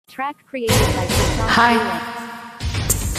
Track created by Prashant Hi. Freelance.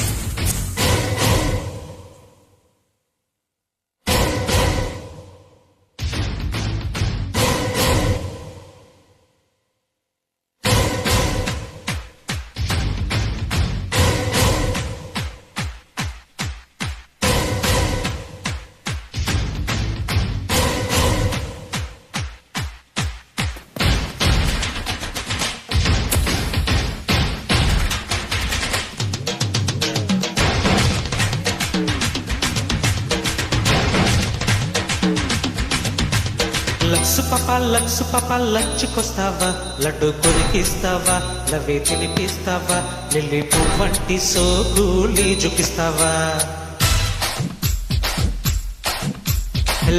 Lux పాప లంచుకొస్తావా, లడ్డు కొరికిస్తావా, నవ్వే తినిపిస్తావా, lily పువ్వంటి సోకులి చూపిస్తావా.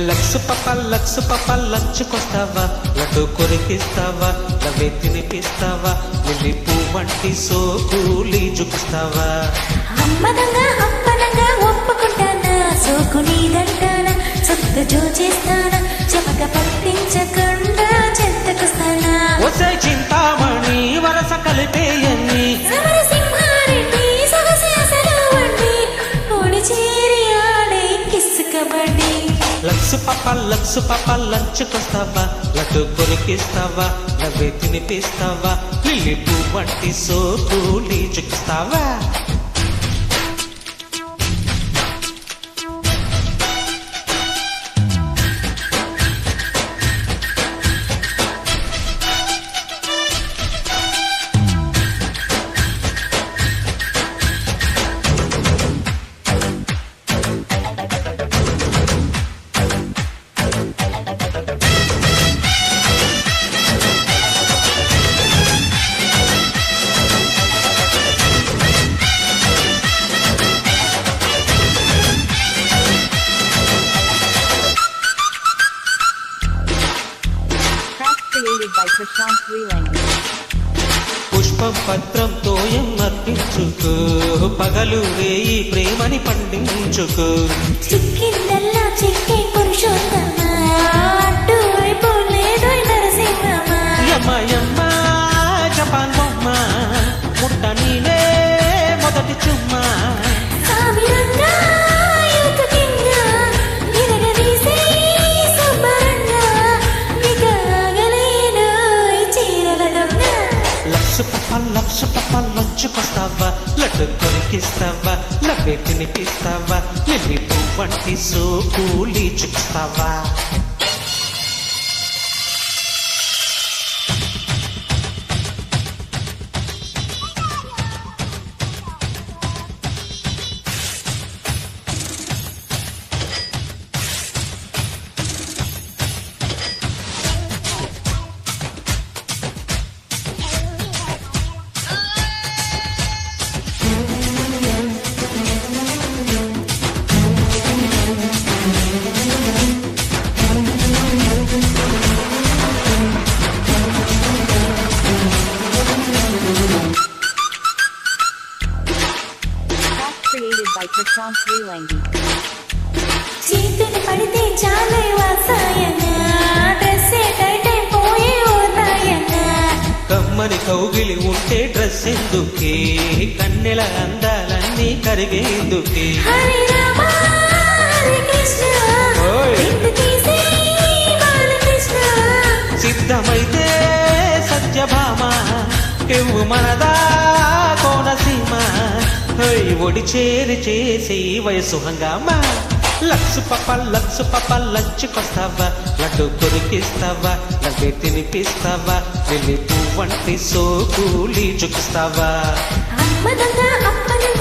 లక్సు పాప లంచుకొస్తావా, లడ్డు కొరికిస్తావా, నవ్వే తినిపిస్తావా, లిల్లీ పువ్వంటి సోకులి చూపిస్తావా. అమ్మనంగా అప్పనంగా ఒప్పుకుంటానా, సోకు నీదంటానా, సొత్త జోచేస్తానా, చెమక పట్టించకుండా చెత్తకొస్తానా. ఒసే చింతామణి వరస కలిపేయని సమరసింహారెడ్డి సహశాసన వండి ఓడి చేరి ఆడే కిస్సు కబడ్డీ. లక్సు పాప లంచుకొస్తావా, లడ్డు కొరికిస్తావా, నవ్వే తినిపిస్తావా, లిల్లీ పువ్వంటి సోకులి చూపిస్తావా. Track created by Prashant Freelance. పుష్పం పత్రంతో అర్పించుకో, పగలు రేయి ప్రేమని పండించుకో. చిక్కిందల్లా చిక్కే పురుషోత్తమా, అడ్డువైపు లేదోయ్ నరసింహమా. యమ్మ జపాన్ బొమ్మ, ముట్ట నీలే మొదటి చుమ్మా. సామిరంగా యువతకింగా నిరగదీసే సంబరంగా, ఇక ఆగలేనోయ్ చీరల దొంగ. లక్సు పాప లంచుకొస్తావా, లడ్డు కొరికిస్తావా, నవ్వే తినిపిస్తావా, లిల్లీ పువ్వంటి సోకులి చూపిస్తావా. Track created by Prashant Freelance. చీటిని పడితే చాలే వాసాయన, డ్రెస్సే టైట్ అయిపోయే ఓర్నాయన. కమ్మని కౌగిలి ఉంటే డ్రెస్ ఎందుకే, కన్నెల అందాలన్నీ కరిగేందుకే. హరి రామ హరి కృష్ణ, ఓయ్. నిన్ను తీసే బాలకృష్ణ. సిద్ధమైతే సత్యభామ, ఎవ్వు మనదా కోనసీమ. ఒడి చేరి చేసి వయసు హంగామా. లక్సు పాప లంచుకొస్తావా, లడ్డు కొరికిస్తావా, నవ్వే తినిపిస్తావా, లిల్లీ పువ్వంటి సోకులి చూపిస్తావా. అమ్మనంగా అప్పనంగా